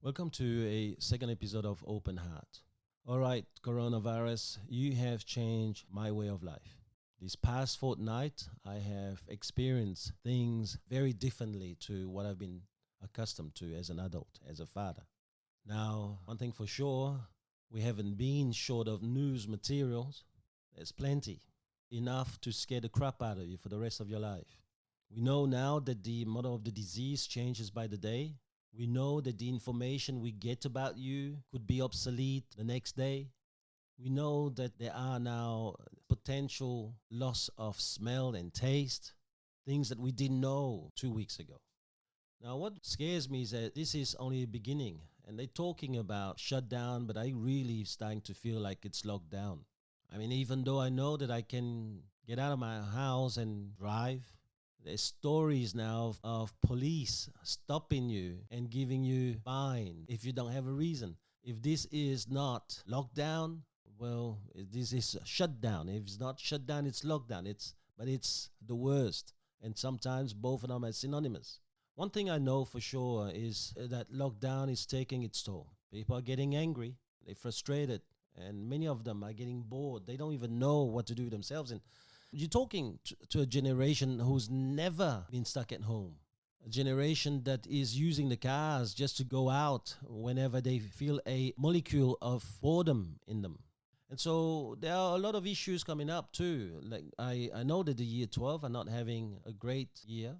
Welcome to a second episode of Open Heart. All right, coronavirus, you have changed my way of life. This past fortnight, I have experienced things very differently to what I've been accustomed to as an adult, as a father. Now, one thing for sure, we haven't been short of news materials. There's plenty, enough to scare the crap out of you for the rest of your life. We know now that the model of the disease changes by the day. We know that the information we get about you could be obsolete the next day. We know that there are now potential loss of smell and taste, things that we didn't know 2 weeks ago. Now, what scares me is that this is only a beginning, and they're talking about shutdown, but I really starting to feel like it's locked down. I mean, even though I know that I can get out of my house and drive, there's stories now of police stopping you and giving you fine if you don't have a reason. If this is not lockdown, well, this is shut down. If it's not shut down, it's lockdown. But it's the worst. And sometimes both of them are synonymous. One thing I know for sure is that lockdown is taking its toll. People are getting angry. They're frustrated. And many of them are getting bored. They don't even know what to do with themselves. And you're talking to a generation who's never been stuck at home, a generation that is using the cars just to go out whenever they feel a molecule of boredom in them. And so there are a lot of issues coming up too. Like I know that the year 12 are not having a great year.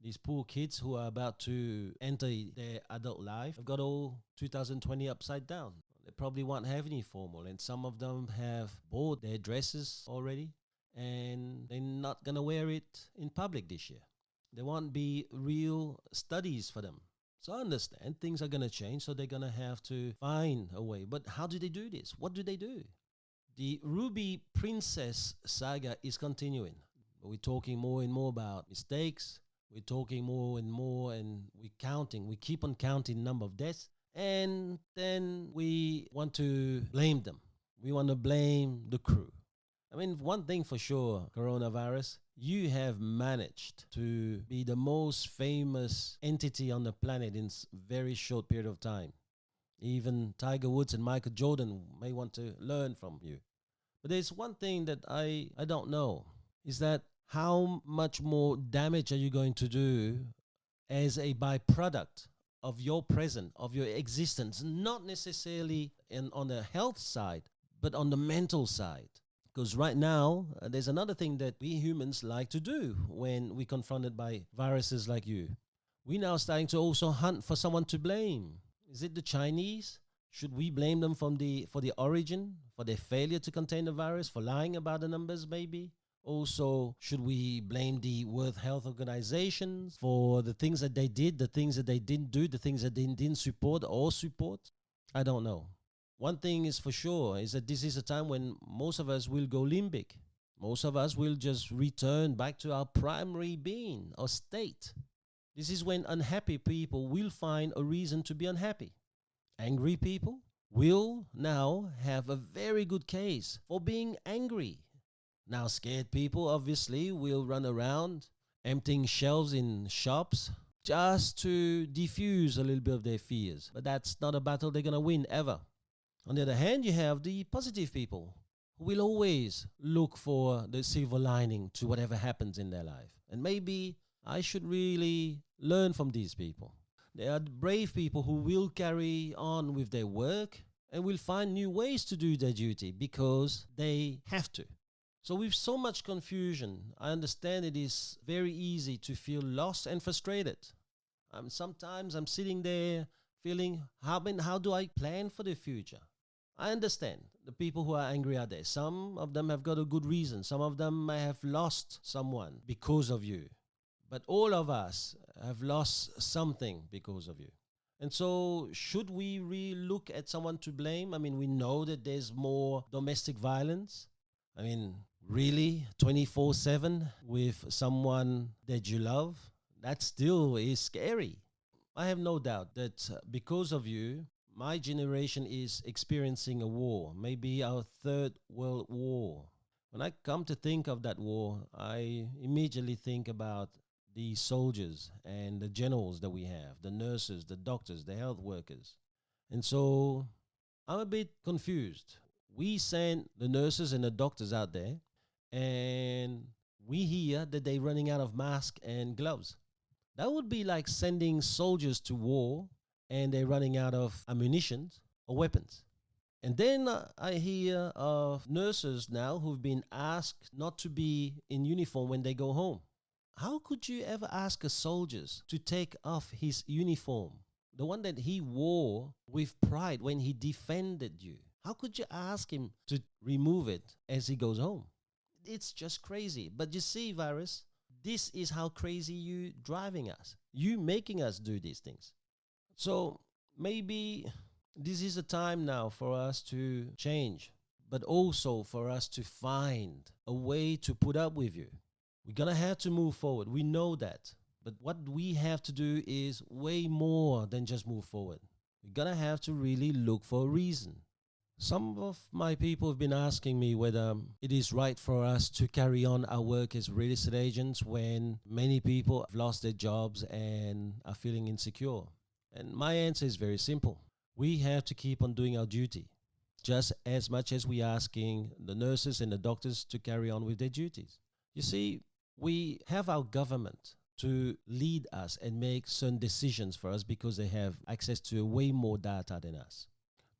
These poor kids who are about to enter their adult life have got all 2020 upside down. They probably won't have any formal, and some of them have bought their dresses already, and they're not going to wear it in public this year. There won't be real studies for them. So I understand things are going to change, so they're going to have to find a way. But how do they do this? What do they do? The Ruby Princess saga is continuing. We're talking more and more about mistakes. We're talking more and more, and we're counting. We keep on counting number of deaths, and then we want to blame them. We want to blame the crew. I mean, one thing for sure, coronavirus, you have managed to be the most famous entity on the planet in a very short period of time. Even Tiger Woods and Michael Jordan may want to learn from you. But there's one thing that I don't know, is that how much more damage are you going to do as a byproduct of your present, of your existence, not necessarily on the health side, but on the mental side. Because right now, there's another thing that we humans like to do when we're confronted by viruses like you. We're now starting to also hunt for someone to blame. Is it the Chinese? Should we blame them for the origin, for their failure to contain the virus, for lying about the numbers maybe? Also, should we blame the World Health Organization for the things that they did, the things that they didn't do, the things that they didn't support or support? I don't know. One thing is for sure is that this is a time when most of us will go limbic. Most of us will just return back to our primary being or state. This is when unhappy people will find a reason to be unhappy. Angry people will now have a very good case for being angry. Now scared people obviously will run around emptying shelves in shops just to diffuse a little bit of their fears. But that's not a battle they're going to win ever. On the other hand, you have the positive people who will always look for the silver lining to whatever happens in their life. And maybe I should really learn from these people. They are the brave people who will carry on with their work and will find new ways to do their duty because they have to. So with so much confusion, I understand it is very easy to feel lost and frustrated. Sometimes I'm sitting there feeling, how do I plan for the future? I understand the people who are angry are there. Some of them have got a good reason. Some of them may have lost someone because of you. But all of us have lost something because of you. And so should we really look at someone to blame? I mean, we know that there's more domestic violence. I mean, really, 24/7 with someone that you love? That still is scary. I have no doubt that because of you, my generation is experiencing a war, maybe our third world war. When I come to think of that war, I immediately think about the soldiers and the generals that we have, the nurses, the doctors, the health workers. And so I'm a bit confused. We send the nurses and the doctors out there, and we hear that they're running out of masks and gloves. That would be like sending soldiers to war and they're running out of ammunition or weapons. And then I hear of nurses now who've been asked not to be in uniform when they go home. How could you ever ask a soldier to take off his uniform, the one that he wore with pride when he defended you? How could you ask him to remove it as he goes home? It's just crazy. But you see, Virus, this is how crazy you driving us. You making us do these things. So maybe this is a time now for us to change, but also for us to find a way to put up with you. We're going to have to move forward. We know that. But what we have to do is way more than just move forward. We're going to have to really look for a reason. Some of my people have been asking me whether it is right for us to carry on our work as real estate agents when many people have lost their jobs and are feeling insecure. And my answer is very simple. We have to keep on doing our duty, just as much as we're asking the nurses and the doctors to carry on with their duties. You see, we have our government to lead us and make certain decisions for us because they have access to way more data than us.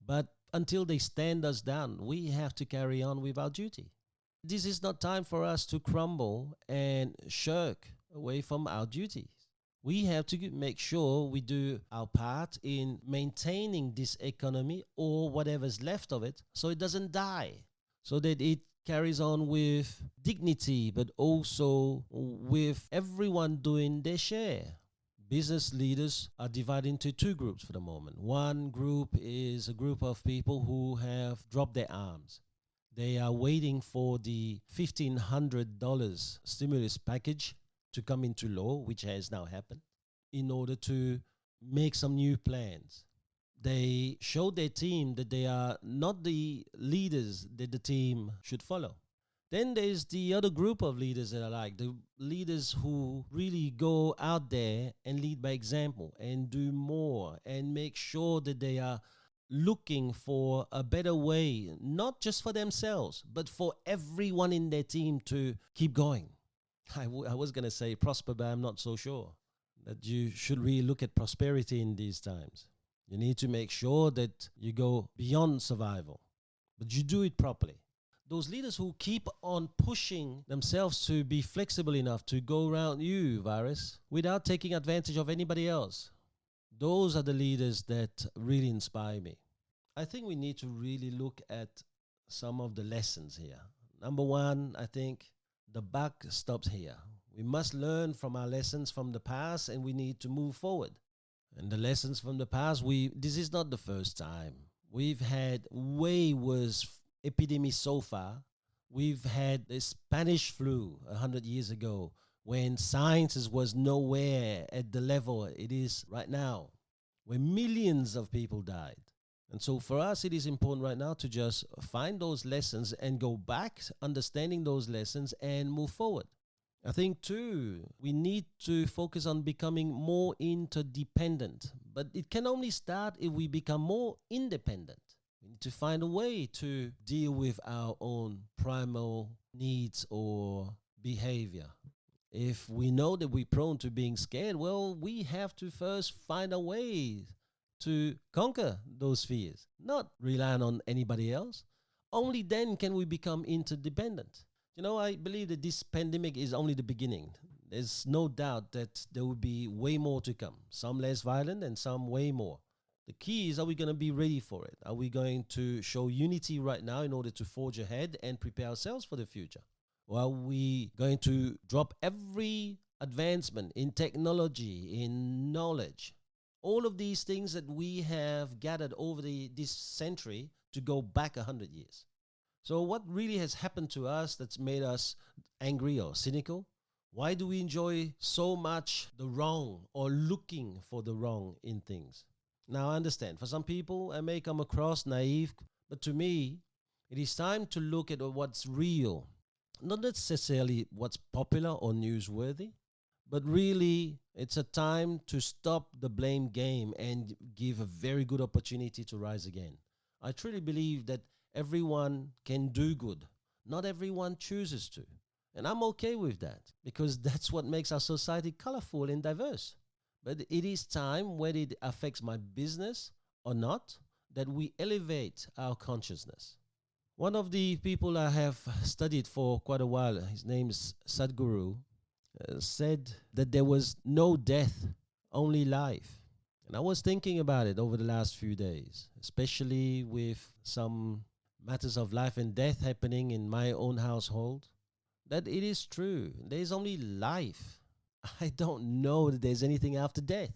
But until they stand us down, we have to carry on with our duty. This is not time for us to crumble and shirk away from our duties. We have to make sure we do our part in maintaining this economy or whatever's left of it so it doesn't die, so that it carries on with dignity, but also with everyone doing their share. Business leaders are divided into two groups for the moment. One group is a group of people who have dropped their arms. They are waiting for the $1,500 stimulus package to come into law, which has now happened, in order to make some new plans. They showed their team that they are not the leaders that the team should follow. Then there's the other group of leaders that I like, the leaders who really go out there and lead by example and do more and make sure that they are looking for a better way, not just for themselves, but for everyone in their team to keep going. I was going to say prosper, but I'm not so sure that you should really look at prosperity in these times. You need to make sure that you go beyond survival, but you do it properly. Those leaders who keep on pushing themselves to be flexible enough to go around you, Virus, without taking advantage of anybody else. Those are the leaders that really inspire me. I think we need to really look at some of the lessons here. Number one, I think the buck stops here. We must learn from our lessons from the past and we need to move forward. And the lessons from the past, this is not the first time. We've had way worse epidemic so far. We've had the Spanish flu 100 years ago when science was nowhere at the level it is right now, where millions of people died. And so for us, it is important right now to just find those lessons and go back, understanding those lessons and move forward. I think too, we need to focus on becoming more interdependent, but it can only start if we become more independent. We need to find a way to deal with our own primal needs or behavior. If we know that we're prone to being scared, well, we have to first find a way to conquer those fears, not relying on anybody else. Only then can we become interdependent. You know, I believe that this pandemic is only the beginning. There's no doubt that there will be way more to come, some less violent and some way more. The key is, are we going to be ready for it? Are we going to show unity right now in order to forge ahead and prepare ourselves for the future? Or are we going to drop every advancement in technology, in knowledge, all of these things that we have gathered over this century to go back 100 years? So what really has happened to us that's made us angry or cynical? Why do we enjoy so much the wrong or looking for the wrong in things? Now, I understand. For some people, I may come across naive, but to me, it is time to look at what's real, not necessarily what's popular or newsworthy, But really, it's a time to stop the blame game and give a very good opportunity to rise again. I truly believe that everyone can do good. Not everyone chooses to. And I'm okay with that because that's what makes our society colorful and diverse. But it is time, whether it affects my business or not, that we elevate our consciousness. One of the people I have studied for quite a while, his name is Sadhguru, said that there was no death, only life. And I was thinking about it over the last few days, especially with some matters of life and death happening in my own household, that it is true. There's only life. I don't know that there's anything after death.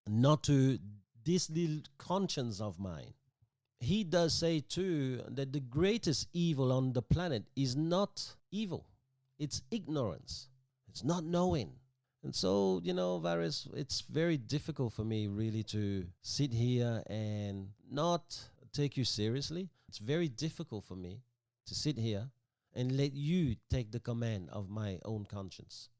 Not to this little conscience of mine. He does say too that the greatest evil on the planet is not evil, it's ignorance. It's not knowing. And so, Varys, it's very difficult for me really to sit here and not take you seriously. It's very difficult for me to sit here and let you take the command of my own conscience.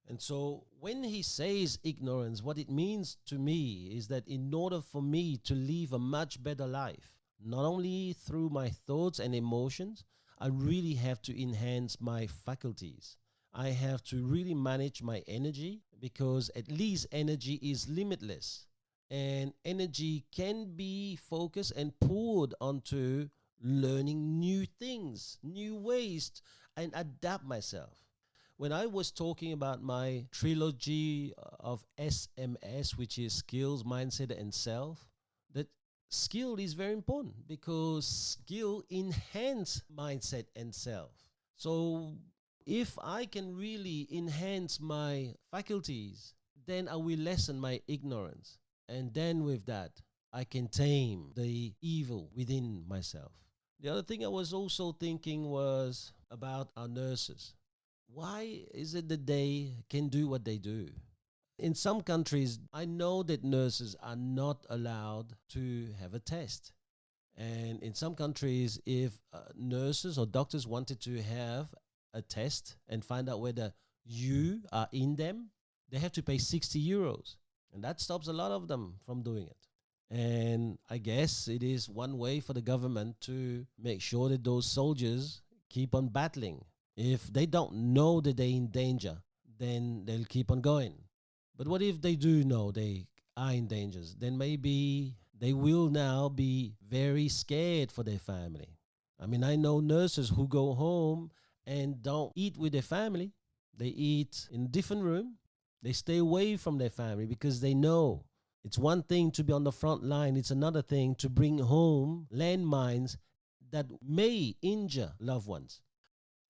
And so when he says ignorance, what it means to me is that in order for me to live a much better life, not only through my thoughts and emotions, I really have to enhance my faculties. I have to really manage my energy because at least energy is limitless. And energy can be focused and poured onto learning new things, new ways, and adapt myself. When I was talking about my trilogy of SMS, which is skills, mindset, and self, that skill is very important because skill enhance mindset and self. So if I can really enhance my faculties, then I will lessen my ignorance. And then with that, I can tame the evil within myself. The other thing I was also thinking was about our nurses. Why is it that they can do what they do? In some countries, I know that nurses are not allowed to have a test. And in some countries, if nurses or doctors wanted to have a test and find out whether you are in them, they have to pay 60 euros. And that stops a lot of them from doing it. And I guess it is one way for the government to make sure that those soldiers keep on battling. If they don't know that they're in danger, then they'll keep on going. But what if they do know they are in danger? Then maybe they will now be very scared for their family. I mean, I know nurses who go home and don't eat with their family. They eat in a different room. They stay away from their family because they know it's one thing to be on the front line. It's another thing to bring home landmines that may injure loved ones.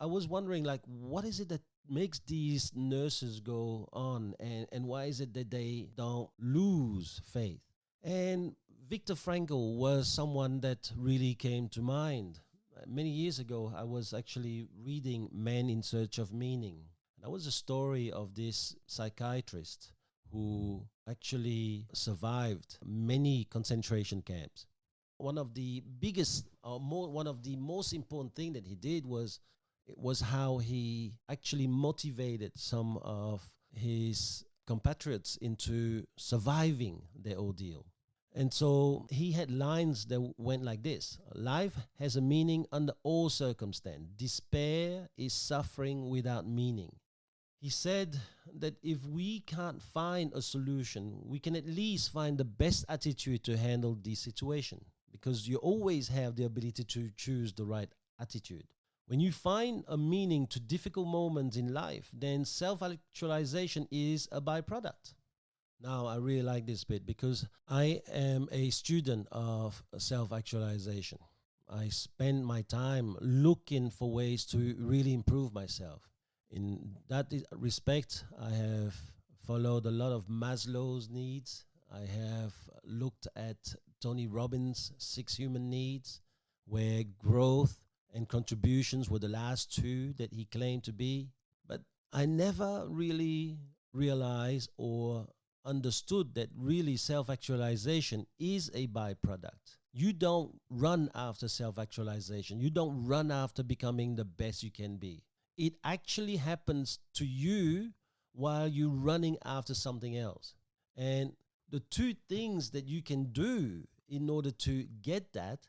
I was wondering, what is it that makes these nurses go on and why is it that they don't lose faith? And Viktor Frankl was someone that really came to mind. Many years ago, I was actually reading Men in Search of Meaning. That was a story of this psychiatrist who actually survived many concentration camps. One of the biggest, one of the most important thing that he did was how he actually motivated some of his compatriots into surviving their ordeal. And so he had lines that went like this: life has a meaning under all circumstance. Despair is suffering without meaning. He said that if we can't find a solution, we can at least find the best attitude to handle the situation, because you always have the ability to choose the right attitude. When you find a meaning to difficult moments in life, then self-actualization is a byproduct. Now, I really like this bit because I am a student of self-actualization. I spend my time looking for ways to really improve myself. In that respect, I have followed a lot of Maslow's needs. I have looked at Tony Robbins' 6 human needs, where growth and contributions were the last 2 that he claimed to be. But I never really realized or understood that really self-actualization is a byproduct. You don't run after self-actualization. You don't run after becoming the best you can be. It actually happens to you while you're running after something else. And the two things that you can do in order to get that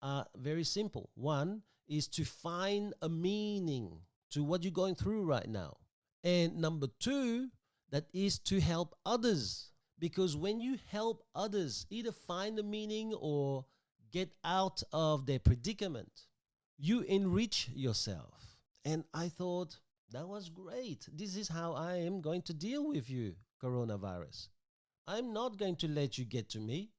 are very simple. One is to find a meaning to what you're going through right now. And number two, that is to help others. Because when you help others either find a meaning or get out of their predicament, you enrich yourself. And I thought, that was great. This is how I am going to deal with you, coronavirus. I'm not going to let you get to me.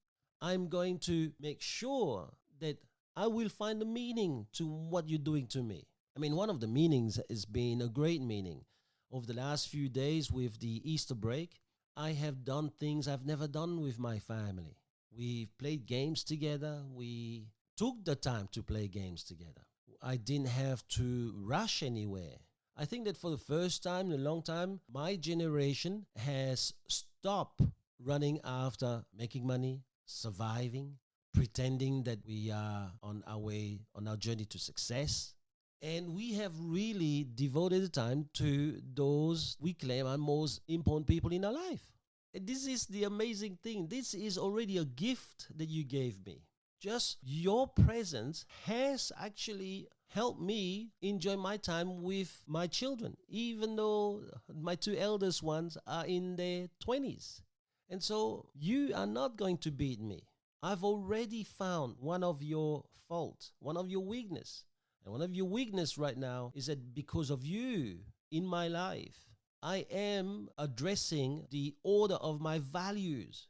I'm going to make sure that I will find a meaning to what you're doing to me. I mean, one of the meanings has been a great meaning. Over the last few days with the Easter break, I have done things I've never done with my family. We've played games together. We took the time to play games together. I didn't have to rush anywhere. I think that for the first time in a long time, my generation has stopped running after making money, surviving, pretending that we are on our way, on our journey to success. And we have really devoted the time to those we claim are most important people in our life. And this is the amazing thing. This is already a gift that you gave me. Just your presence has actually helped me enjoy my time with my children, even though my two eldest ones are in their 20s. And so you are not going to beat me. I've already found one of your faults, one of your weakness. And one of your weakness right now is that because of you in my life, I am addressing the order of my values.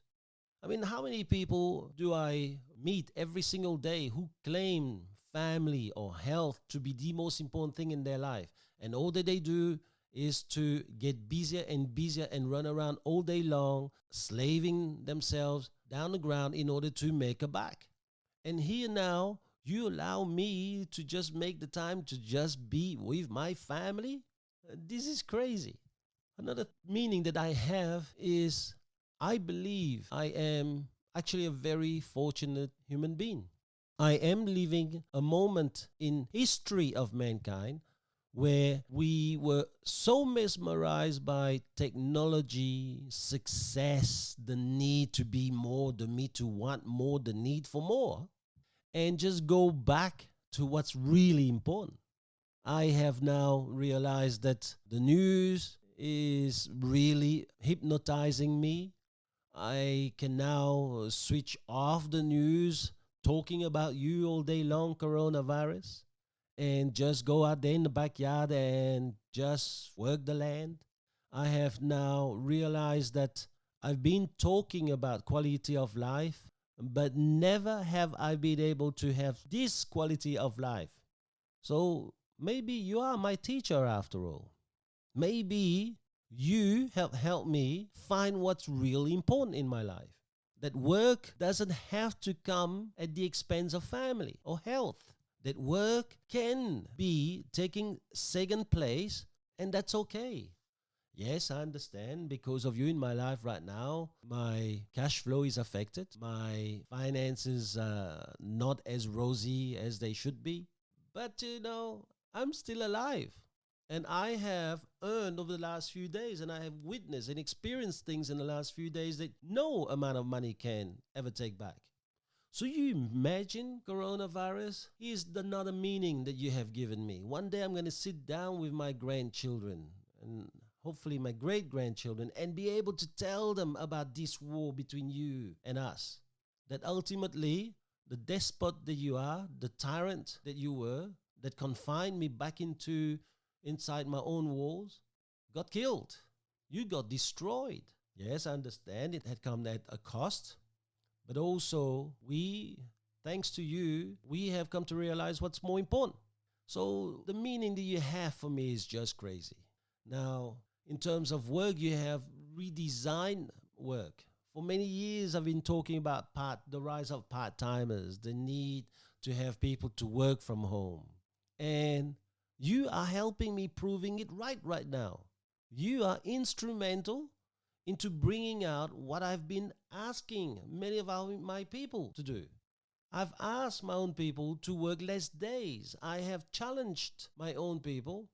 I mean, how many people do I meet every single day who claim family or health to be the most important thing in their life? And all that they do is to get busier and busier and run around all day long, slaving themselves down the ground in order to make a buck. And here now, you allow me to just make the time to just be with my family? This is crazy. Another meaning that I have is I believe I am actually a very fortunate human being. I am living a moment in history of mankind where we were so mesmerized by technology, success, the need to be more, the need to want more, the need for more, and just go back to what's really important. I have now realized that the news is really hypnotizing me. I can now switch off the news talking about you all day long, coronavirus, and just go out there in the backyard and just work the land. I have now realized that I've been talking about quality of life, but never have I been able to have this quality of life. So maybe you are my teacher after all. Maybe you have helped me find what's really important in my life. That work doesn't have to come at the expense of family or health. That work can be taking second place, and that's okay. Yes, I understand. Because of you in my life right now, my cash flow is affected. My finances are not as rosy as they should be. But, I'm still alive. And I have earned over the last few days, and I have witnessed and experienced things in the last few days that no amount of money can ever take back. So you imagine coronavirus is another meaning that you have given me. One day I'm going to sit down with my grandchildren and hopefully my great-grandchildren, and be able to tell them about this war between you and us. That ultimately, the despot that you are, the tyrant that you were, that confined me back inside my own walls, got killed. You got destroyed. Yes, I understand it had come at a cost, but also thanks to you, we have come to realize what's more important. So the meaning that you have for me is just crazy. Now, in terms of work, you have redesigned work. For many years, I've been talking about the rise of part-timers, the need to have people to work from home. And you are helping me proving it right now. You are instrumental into bringing out what I've been asking many of my people to do. I've asked my own people to work less days. I have challenged my own people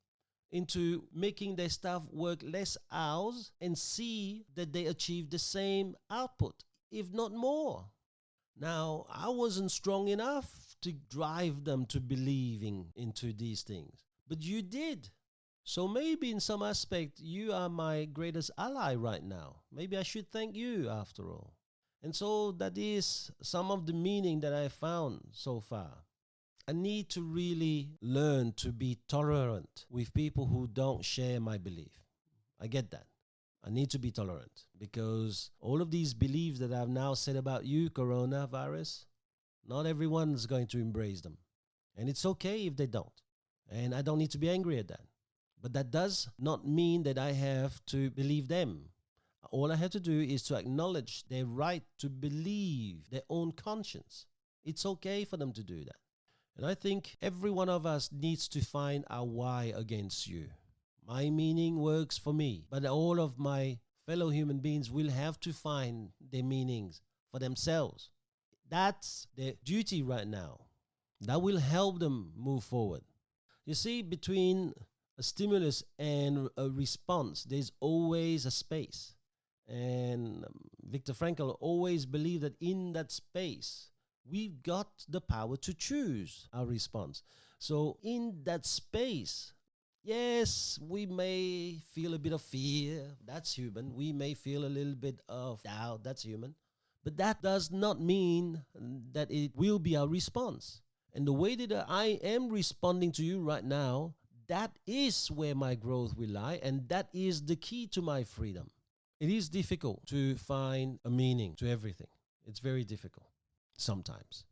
into making their staff work less hours and see that they achieve the same output, if not more. Now, I wasn't strong enough to drive them to believing into these things, but you did. So maybe in some aspect, you are my greatest ally right now. Maybe I should thank you after all. And so that is some of the meaning that I found so far. I need to really learn to be tolerant with people who don't share my belief. I get that. I need to be tolerant because all of these beliefs that I've now said about you, coronavirus, not everyone's going to embrace them. And it's okay if they don't. And I don't need to be angry at that. But that does not mean that I have to believe them. All I have to do is to acknowledge their right to believe their own conscience. It's okay for them to do that. And I think every one of us needs to find our why against you. My meaning works for me, but all of my fellow human beings will have to find their meanings for themselves. That's their duty right now. That will help them move forward. You see, between a stimulus and a response, there's always a space. And Viktor Frankl always believed that in that space, we've got the power to choose our response. So in that space, yes, we may feel a bit of fear. That's human. We may feel a little bit of doubt. That's human. But that does not mean that it will be our response. And the way that I am responding to you right now, that is where my growth will lie. And that is the key to my freedom. It is difficult to find a meaning to everything. It's very difficult sometimes.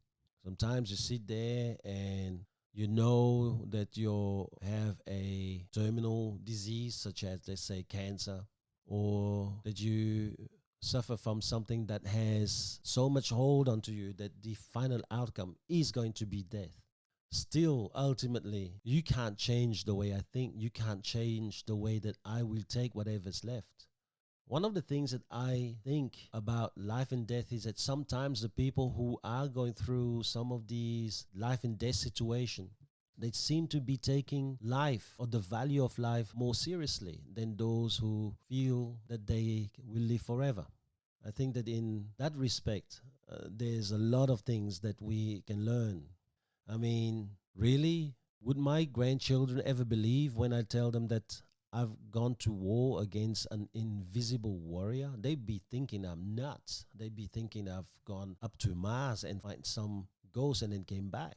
Sometimes you sit there and you know that you have a terminal disease such as, let's say, cancer, or that you suffer from something that has so much hold onto you that the final outcome is going to be death. Still, ultimately, you can't change the way I think. You can't change the way that I will take whatever's left. One of the things that I think about life and death is that sometimes the people who are going through some of these life and death situations, they seem to be taking life or the value of life more seriously than those who feel that they will live forever. I think that in that respect, there's a lot of things that we can learn. I mean, really, would my grandchildren ever believe when I tell them that I've gone to war against an invisible warrior? They'd be thinking I'm nuts. They'd be thinking I've gone up to Mars and find some ghost and then came back.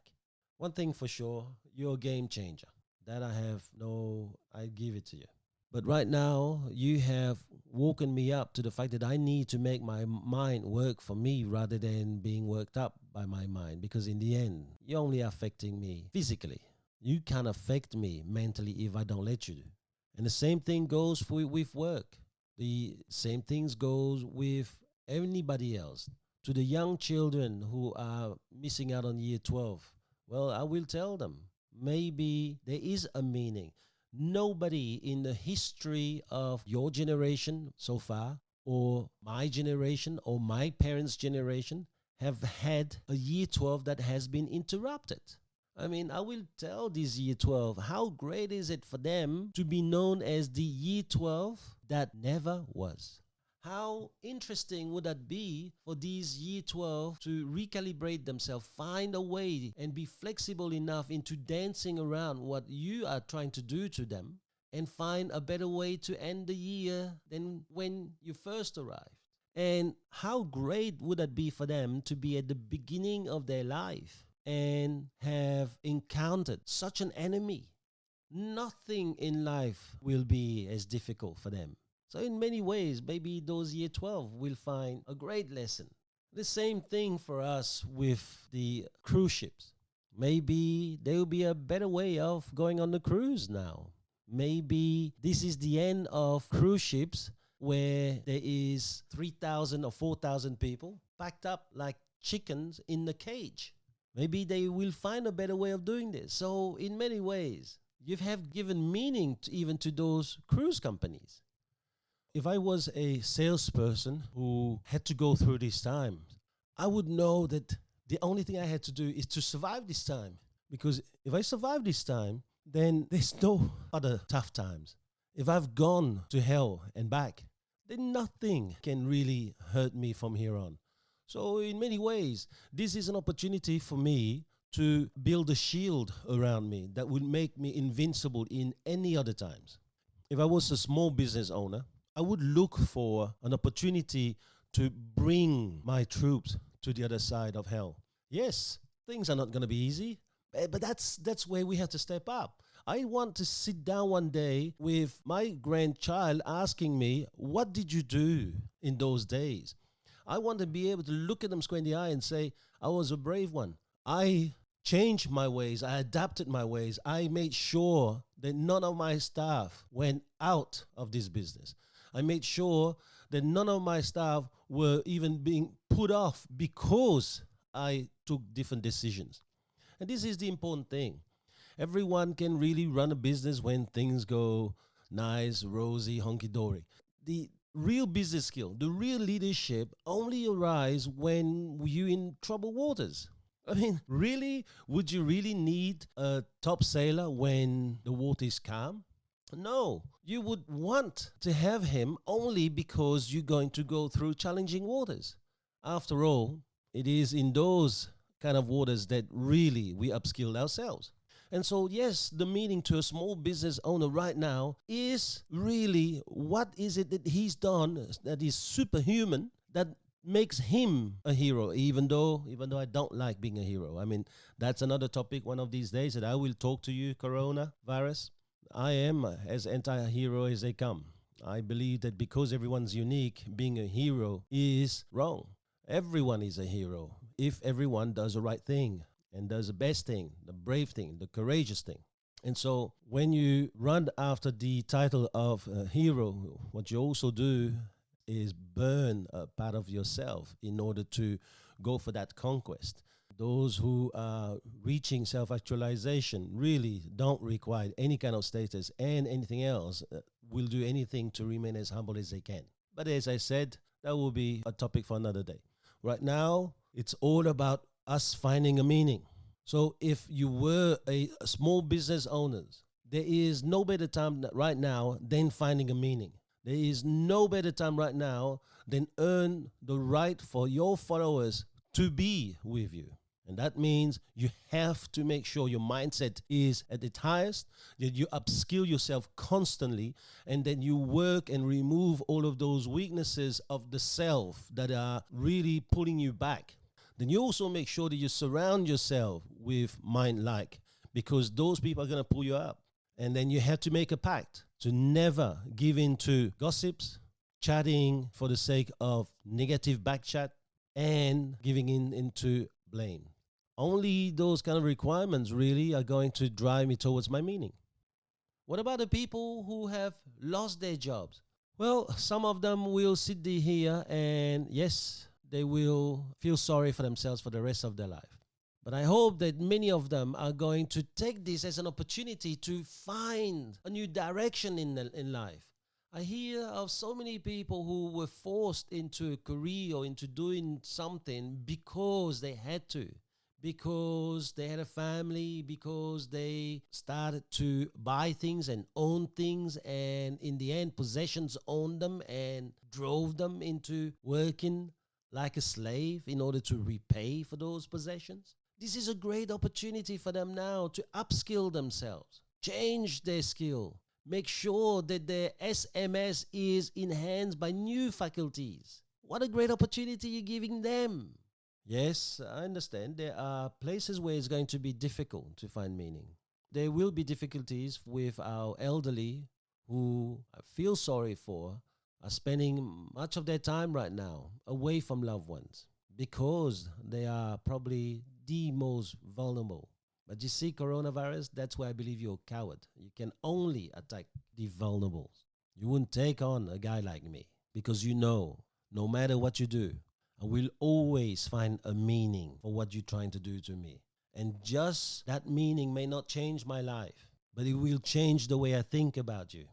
One thing for sure, you're a game changer. That I give it to you. But right now, you have woken me up to the fact that I need to make my mind work for me rather than being worked up by my mind. Because in the end, you're only affecting me physically. You can't affect me mentally if I don't let you do. And the same thing goes with work. The same things goes with anybody else. To the young children who are missing out on year 12, well, I will tell them, maybe there is a meaning. Nobody in the history of your generation so far, or my generation, or my parents' generation, have had a year 12 that has been interrupted. I mean, I will tell these year 12, how great is it for them to be known as the year 12 that never was? How interesting would that be for these year 12 to recalibrate themselves, find a way and be flexible enough into dancing around what you are trying to do to them and find a better way to end the year than when you first arrived? And how great would that be for them to be at the beginning of their life and have encountered such an enemy? Nothing in life will be as difficult for them. So in many ways, maybe those year 12 will find a great lesson. The same thing for us with the cruise ships. Maybe there will be a better way of going on the cruise now. Maybe this is the end of cruise ships where there is 3,000 or 4,000 people packed up like chickens in a cage. Maybe they will find a better way of doing this. So in many ways, you have given meaning even to those cruise companies. If I was a salesperson who had to go through this time, I would know that the only thing I had to do is to survive this time. Because if I survive this time, then there's no other tough times. If I've gone to hell and back, then nothing can really hurt me from here on. So in many ways, this is an opportunity for me to build a shield around me that would make me invincible in any other times. If I was a small business owner, I would look for an opportunity to bring my troops to the other side of hell. Yes, things are not going to be easy, but that's where we have to step up. I want to sit down one day with my grandchild asking me, what did you do in those days? I want to be able to look at them square in the eye and say, I was a brave one. I changed my ways. I adapted my ways. I made sure that none of my staff went out of this business. I made sure that none of my staff were even being put off because I took different decisions. And this is the important thing. Everyone can really run a business when things go nice, rosy, hunky-dory. The real business skill, the real leadership only arise when you're in troubled waters. I mean, really, would you really need a top sailor when the water is calm? No, you would want to have him only because you're going to go through challenging waters. After all, it is in those kind of waters that really we upskill ourselves. And so, yes, the meaning to a small business owner right now is really what is it that he's done that is superhuman that makes him a hero, even though I don't like being a hero. I mean, that's another topic one of these days that I will talk to you, coronavirus. I am as anti-hero as they come. I believe that because everyone's unique, being a hero is wrong. Everyone is a hero if everyone does the right thing and does the best thing, the brave thing, the courageous thing. And so when you run after the title of a hero, what you also do is burn a part of yourself in order to go for that conquest. Those who are reaching self-actualization really don't require any kind of status and anything else, will do anything to remain as humble as they can. But as I said, that will be a topic for another day. Right now, it's all about us finding a meaning. So if you were a small business owner, there is no better time right now than finding a meaning. There is no better time right now than earn the right for your followers to be with you. And that means you have to make sure your mindset is at its highest, that you upskill yourself constantly, and then you work and remove all of those weaknesses of the self that are really pulling you back. Then you also make sure that you surround yourself with mind-like, because those people are going to pull you up. And then you have to make a pact to never give in to gossips, chatting for the sake of negative backchat, and giving into blame. Only those kind of requirements really are going to drive me towards my meaning. What about the people who have lost their jobs? Well, some of them will sit here and yes, they will feel sorry for themselves for the rest of their life. But I hope that many of them are going to take this as an opportunity to find a new direction in life. I hear of so many people who were forced into a career or into doing something because they had to, because they had a family, because they started to buy things and own things, and in the end, possessions owned them and drove them into working like a slave in order to repay for those possessions. This is a great opportunity for them now to upskill themselves, change their skill, make sure that their SMS is enhanced by new faculties. What a great opportunity you're giving them. Yes, I understand there are places where it's going to be difficult to find meaning. There will be difficulties with our elderly who I feel sorry for, are spending much of their time right now away from loved ones because they are probably the most vulnerable. But you see, coronavirus, that's why I believe you're a coward. You can only attack the vulnerables. You wouldn't take on a guy like me because you know, no matter what you do, I will always find a meaning for what you're trying to do to me. And just that meaning may not change my life, but it will change the way I think about you.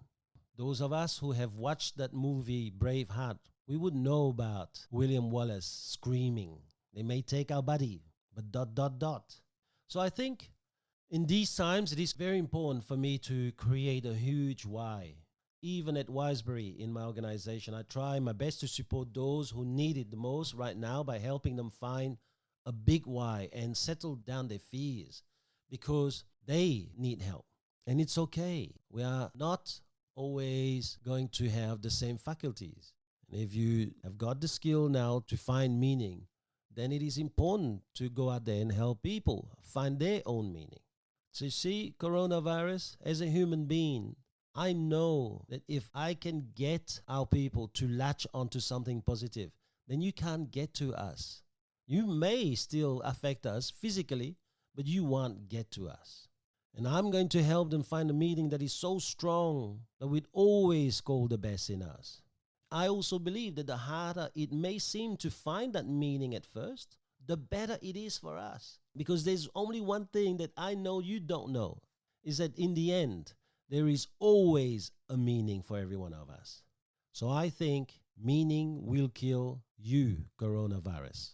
Those of us who have watched that movie, Braveheart, we would know about William Wallace screaming, "They may take our body, but ... So I think In these times, it is very important for me to create a huge why. Even at Wisebury in my organization, I try my best to support those who need it the most right now by helping them find a big why and settle down their fears because they need help. And it's okay. We are not always going to have the same faculties. And if you have got the skill now to find meaning, then it is important to go out there and help people find their own meaning. So you see, coronavirus, as a human being, I know that if I can get our people to latch onto something positive, then you can't get to us. You may still affect us physically, but you won't get to us. And I'm going to help them find a meaning that is so strong that we'd always call the best in us. I also believe that the harder it may seem to find that meaning at first, the better it is for us. Because there's only one thing that I know you don't know, is that in the end, there is always a meaning for every one of us. So I think meaning will kill you, coronavirus.